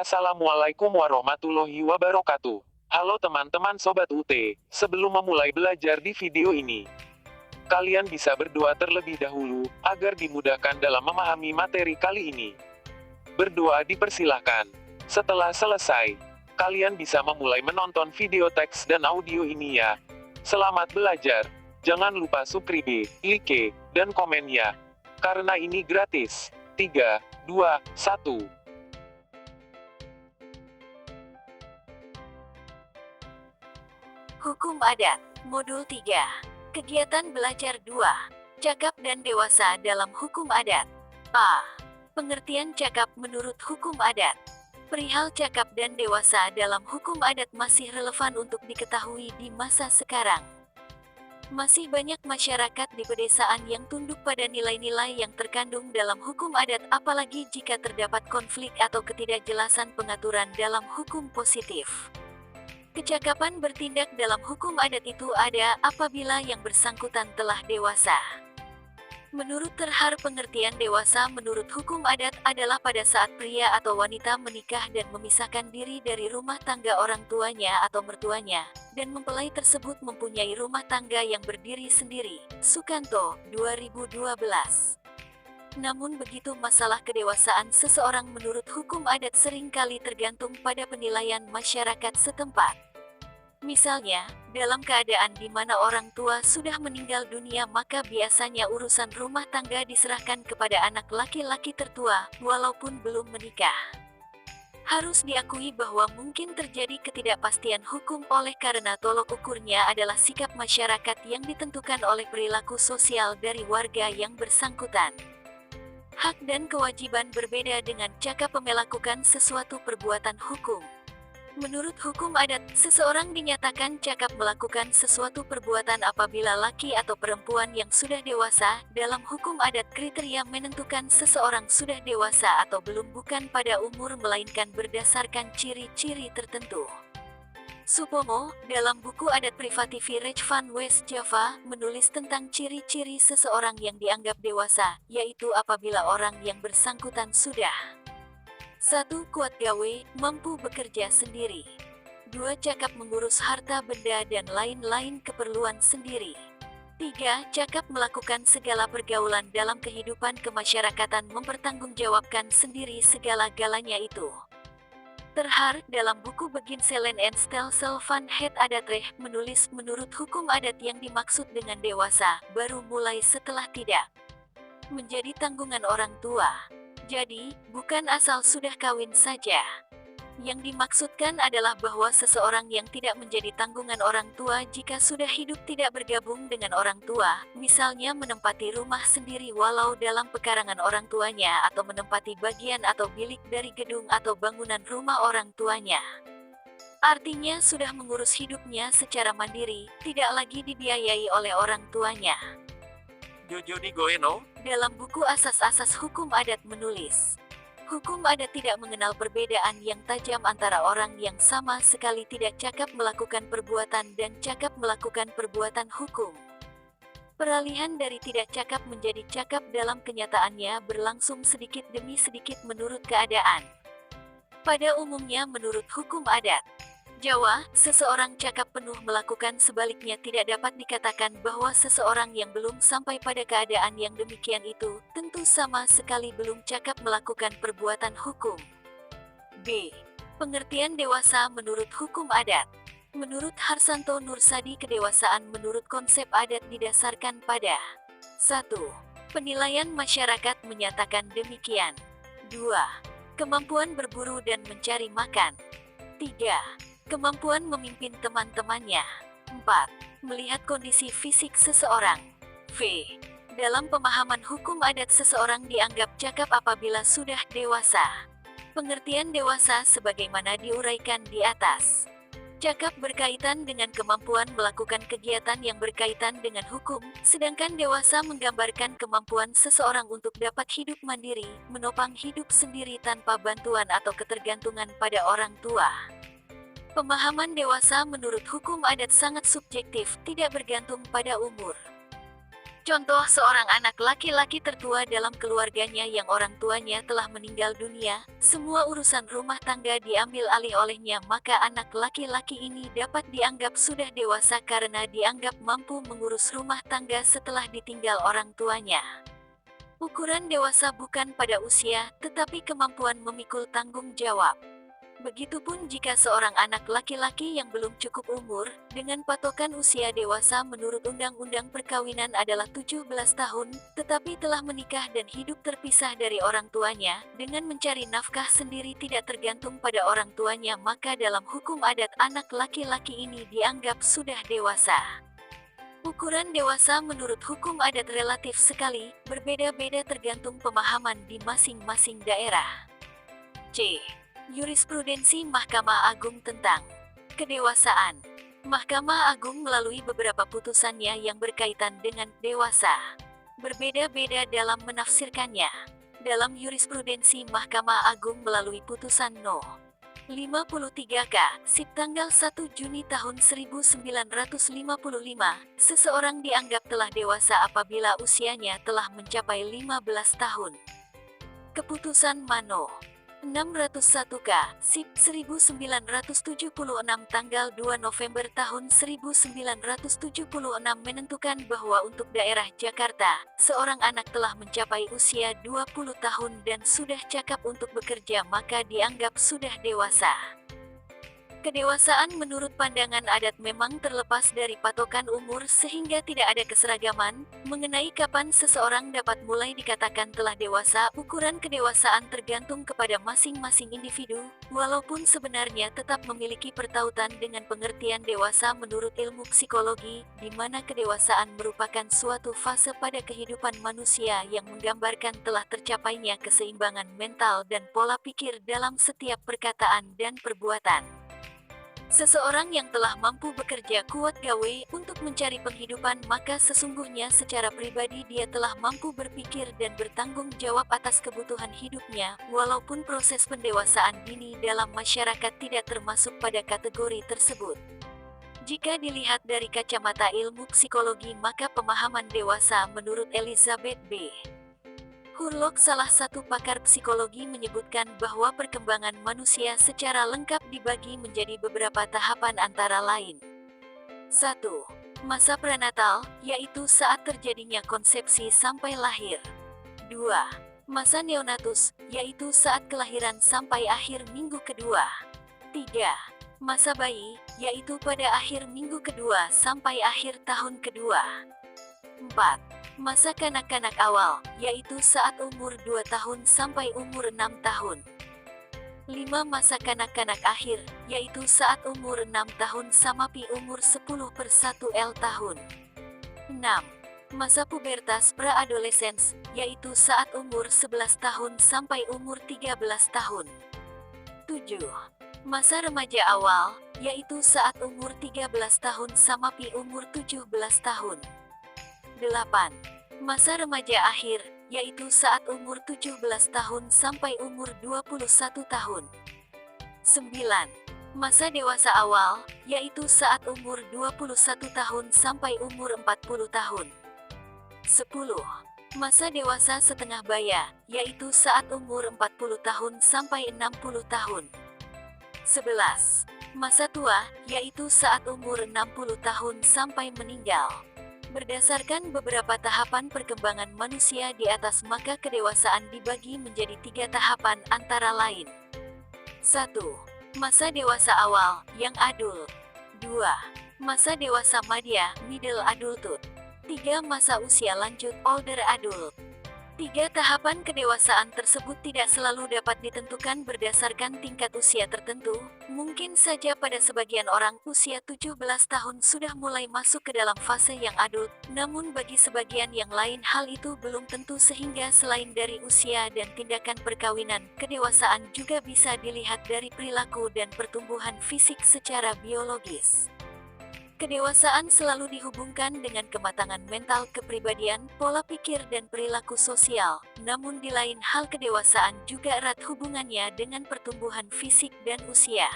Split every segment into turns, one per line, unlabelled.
Assalamualaikum warahmatullahi wabarakatuh. Halo teman-teman Sobat UT, sebelum memulai belajar di video ini, kalian bisa berdoa terlebih dahulu, agar dimudahkan dalam memahami materi kali ini. Berdoa dipersilahkan. Setelah selesai, kalian bisa memulai menonton video teks dan audio ini ya. Selamat belajar. Jangan lupa subscribe, like, dan komen ya. Karena ini gratis. 3, 2, 1.
Hukum Adat, Modul 3. Kegiatan Belajar 2. Cakap dan Dewasa dalam Hukum Adat. A. Pengertian cakap menurut Hukum Adat. Perihal cakap dan dewasa dalam Hukum Adat masih relevan untuk diketahui di masa sekarang. Masih banyak masyarakat di pedesaan yang tunduk pada nilai-nilai yang terkandung dalam Hukum Adat, apalagi jika terdapat konflik atau ketidakjelasan pengaturan dalam hukum positif. Kecakapan bertindak dalam hukum adat itu ada apabila yang bersangkutan telah dewasa. Menurut Terhar, pengertian dewasa menurut hukum adat adalah pada saat pria atau wanita menikah dan memisahkan diri dari rumah tangga orang tuanya atau mertuanya, dan mempelai tersebut mempunyai rumah tangga yang berdiri sendiri. Sukanto, 2012. Namun begitu, masalah kedewasaan seseorang menurut hukum adat seringkali tergantung pada penilaian masyarakat setempat. Misalnya, dalam keadaan di mana orang tua sudah meninggal dunia, maka biasanya urusan rumah tangga diserahkan kepada anak laki-laki tertua, walaupun belum menikah. Harus diakui bahwa mungkin terjadi ketidakpastian hukum oleh karena tolok ukurnya adalah sikap masyarakat yang ditentukan oleh perilaku sosial dari warga yang bersangkutan. Hak dan kewajiban berbeda dengan cakap melakukan sesuatu perbuatan hukum. Menurut hukum adat, seseorang dinyatakan cakap melakukan sesuatu perbuatan apabila laki atau perempuan yang sudah dewasa. Dalam hukum adat, kriteria menentukan seseorang sudah dewasa atau belum bukan pada umur, melainkan berdasarkan ciri-ciri tertentu. Supomo, dalam buku adat Privativi Rech van West Java, menulis tentang ciri-ciri seseorang yang dianggap dewasa, yaitu apabila orang yang bersangkutan sudah 1. Kuat gawe, mampu bekerja sendiri. 2. Cakap mengurus harta benda dan lain-lain keperluan sendiri. 3. Cakap melakukan segala pergaulan dalam kehidupan kemasyarakatan, mempertanggungjawabkan sendiri segala-galanya itu. Terhar, dalam buku Beginselen en Stelsel van het Adatrecht, menulis menurut hukum adat yang dimaksud dengan dewasa, baru mulai setelah tidak menjadi tanggungan orang tua. Jadi, bukan asal sudah kawin saja. Yang dimaksudkan adalah bahwa seseorang yang tidak menjadi tanggungan orang tua jika sudah hidup tidak bergabung dengan orang tua, misalnya menempati rumah sendiri walau dalam pekarangan orang tuanya atau menempati bagian atau bilik dari gedung atau bangunan rumah orang tuanya. Artinya sudah mengurus hidupnya secara mandiri, tidak lagi dibiayai oleh orang tuanya.
Jojo di Goeno,
dalam buku Asas-Asas Hukum Adat menulis, hukum adat tidak mengenal perbedaan yang tajam antara orang yang sama sekali tidak cakap melakukan perbuatan dan cakap melakukan perbuatan hukum. Peralihan dari tidak cakap menjadi cakap dalam kenyataannya berlangsung sedikit demi sedikit menurut keadaan. Pada umumnya menurut hukum adat Jawa, seseorang cakap penuh melakukan, sebaliknya tidak dapat dikatakan bahwa seseorang yang belum sampai pada keadaan yang demikian itu, tentu sama sekali belum cakap melakukan perbuatan hukum. B. Pengertian dewasa menurut hukum adat. Menurut Harsanto Nursadi, kedewasaan menurut konsep adat didasarkan pada 1. Penilaian masyarakat menyatakan demikian. 2. Kemampuan berburu dan mencari makan. 3. Kemampuan memimpin teman-temannya. 4. Melihat kondisi fisik seseorang. V. Dalam pemahaman hukum adat, seseorang dianggap cakap apabila sudah dewasa. Pengertian dewasa sebagaimana diuraikan di atas. Cakap berkaitan dengan kemampuan melakukan kegiatan yang berkaitan dengan hukum, sedangkan dewasa menggambarkan kemampuan seseorang untuk dapat hidup mandiri, menopang hidup sendiri tanpa bantuan atau ketergantungan pada orang tua. Pemahaman dewasa menurut hukum adat sangat subjektif, tidak bergantung pada umur. Contoh seorang anak laki-laki tertua dalam keluarganya yang orang tuanya telah meninggal dunia, semua urusan rumah tangga diambil alih olehnya, maka anak laki-laki ini dapat dianggap sudah dewasa karena dianggap mampu mengurus rumah tangga setelah ditinggal orang tuanya. Ukuran dewasa bukan pada usia, tetapi kemampuan memikul tanggung jawab. Begitupun jika seorang anak laki-laki yang belum cukup umur, dengan patokan usia dewasa menurut Undang-Undang Perkawinan adalah 17 tahun, tetapi telah menikah dan hidup terpisah dari orang tuanya, dengan mencari nafkah sendiri tidak tergantung pada orang tuanya, maka dalam hukum adat anak laki-laki ini dianggap sudah dewasa. Ukuran dewasa menurut hukum adat relatif sekali, berbeda-beda tergantung pemahaman di masing-masing daerah. C. Jurisprudensi Mahkamah Agung tentang kedewasaan. Mahkamah Agung melalui beberapa putusannya yang berkaitan dengan dewasa, berbeda-beda dalam menafsirkannya. Dalam jurisprudensi Mahkamah Agung melalui putusan No. 53K, SIP tanggal 1 Juni tahun 1955, seseorang dianggap telah dewasa apabila usianya telah mencapai 15 tahun. Keputusan Mano. 601K, SIP 1976 tanggal 2 November tahun 1976 menentukan bahwa untuk daerah Jakarta, seorang anak telah mencapai usia 20 tahun dan sudah cakap untuk bekerja maka dianggap sudah dewasa. Kedewasaan menurut pandangan adat memang terlepas dari patokan umur sehingga tidak ada keseragaman mengenai kapan seseorang dapat mulai dikatakan telah dewasa. Ukuran kedewasaan tergantung kepada masing-masing individu, walaupun sebenarnya tetap memiliki pertautan dengan pengertian dewasa menurut ilmu psikologi, di mana kedewasaan merupakan suatu fase pada kehidupan manusia yang menggambarkan telah tercapainya keseimbangan mental dan pola pikir dalam setiap perkataan dan perbuatan. Seseorang yang telah mampu bekerja kuat gawe untuk mencari penghidupan maka sesungguhnya secara pribadi dia telah mampu berpikir dan bertanggung jawab atas kebutuhan hidupnya, walaupun proses pendewasaan dini dalam masyarakat tidak termasuk pada kategori tersebut. Jika dilihat dari kacamata ilmu psikologi maka pemahaman dewasa menurut Elizabeth B. Hurlock, salah satu pakar psikologi, menyebutkan bahwa perkembangan manusia secara lengkap dibagi menjadi beberapa tahapan antara lain. 1. Masa prenatal, yaitu saat terjadinya konsepsi sampai lahir. 2. Masa neonatus, yaitu saat kelahiran sampai akhir minggu kedua. 3. Masa bayi, yaitu pada akhir minggu kedua sampai akhir tahun kedua. 4. Masa kanak-kanak awal, yaitu saat umur 2 tahun sampai umur 6 tahun. 5. Masa kanak-kanak akhir, yaitu saat umur 6 tahun sampai umur 10/1 tahun. 6. Masa pubertas pra-adolescens, yaitu saat umur 11 tahun sampai umur 13 tahun. 7. Masa remaja awal, yaitu saat umur 13 tahun sampai umur 17 tahun. 8. Masa remaja akhir, yaitu saat umur 17 tahun sampai umur 21 tahun. 9. Masa dewasa awal, yaitu saat umur 21 tahun sampai umur 40 tahun. 10. Masa dewasa setengah baya, yaitu saat umur 40 tahun sampai 60 tahun. 11. Masa tua, yaitu saat umur 60 tahun sampai meninggal. Berdasarkan beberapa tahapan perkembangan manusia di atas maka kedewasaan dibagi menjadi 3 tahapan antara lain. 1. Masa dewasa awal, yang adult. 2. Masa dewasa madya, middle adulthood. 3. Masa usia lanjut, older adult. 3 tahapan kedewasaan tersebut tidak selalu dapat ditentukan berdasarkan tingkat usia tertentu. Mungkin saja pada sebagian orang, usia 17 tahun sudah mulai masuk ke dalam fase yang adult, namun bagi sebagian yang lain hal itu belum tentu sehingga selain dari usia dan tindakan perkawinan, kedewasaan juga bisa dilihat dari perilaku dan pertumbuhan fisik secara biologis. Kedewasaan selalu dihubungkan dengan kematangan mental, kepribadian, pola pikir dan perilaku sosial, namun di lain hal kedewasaan juga erat hubungannya dengan pertumbuhan fisik dan usia.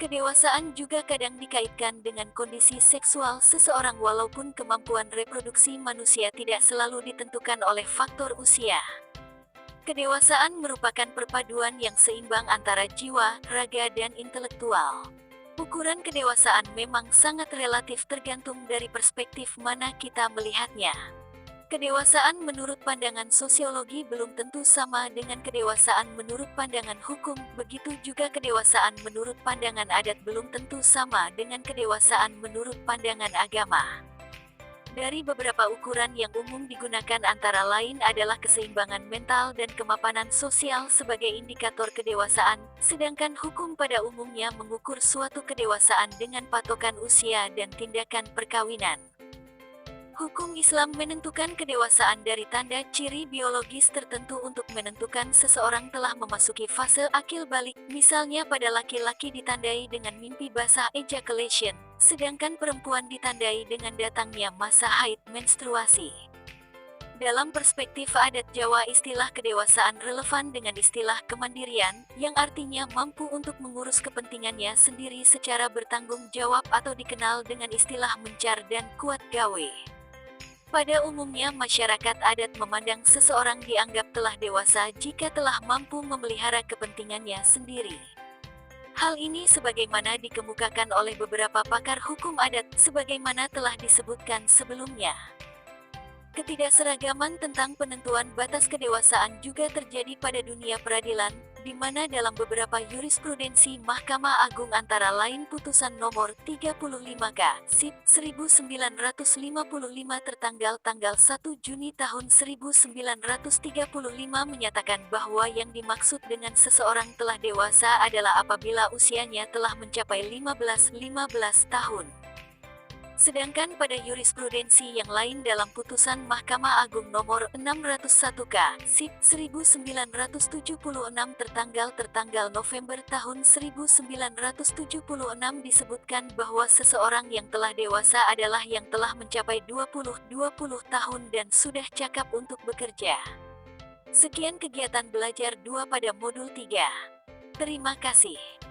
Kedewasaan juga kadang dikaitkan dengan kondisi seksual seseorang walaupun kemampuan reproduksi manusia tidak selalu ditentukan oleh faktor usia. Kedewasaan merupakan perpaduan yang seimbang antara jiwa, raga, dan intelektual. Ukuran kedewasaan memang sangat relatif tergantung dari perspektif mana kita melihatnya. Kedewasaan menurut pandangan sosiologi belum tentu sama dengan kedewasaan menurut pandangan hukum, begitu juga kedewasaan menurut pandangan adat belum tentu sama dengan kedewasaan menurut pandangan agama. Dari beberapa ukuran yang umum digunakan antara lain adalah keseimbangan mental dan kemapanan sosial sebagai indikator kedewasaan, sedangkan hukum pada umumnya mengukur suatu kedewasaan dengan patokan usia dan tindakan perkawinan. Hukum Islam menentukan kedewasaan dari tanda ciri biologis tertentu untuk menentukan seseorang telah memasuki fase akil balik, misalnya pada laki-laki ditandai dengan mimpi basah ejaculation, sedangkan perempuan ditandai dengan datangnya masa haid menstruasi. Dalam perspektif adat Jawa, istilah kedewasaan relevan dengan istilah kemandirian, yang artinya mampu untuk mengurus kepentingannya sendiri secara bertanggung jawab atau dikenal dengan istilah mencar dan kuat gawe. Pada umumnya masyarakat adat memandang seseorang dianggap telah dewasa jika telah mampu memelihara kepentingannya sendiri. Hal ini sebagaimana dikemukakan oleh beberapa pakar hukum adat, sebagaimana telah disebutkan sebelumnya. Ketidakseragaman tentang penentuan batas kedewasaan juga terjadi pada dunia peradilan, di mana dalam beberapa jurisprudensi Mahkamah Agung antara lain putusan nomor 35K, SIP 1955 tertanggal tanggal 1 Juni tahun 1935 menyatakan bahwa yang dimaksud dengan seseorang telah dewasa adalah apabila usianya telah mencapai 15 tahun. Sedangkan pada jurisprudensi yang lain dalam putusan Mahkamah Agung nomor 601K, SIP 1976 tertanggal November tahun 1976 disebutkan bahwa seseorang yang telah dewasa adalah yang telah mencapai 20 tahun dan sudah cakap untuk bekerja. Sekian kegiatan belajar 2 pada modul 3. Terima kasih.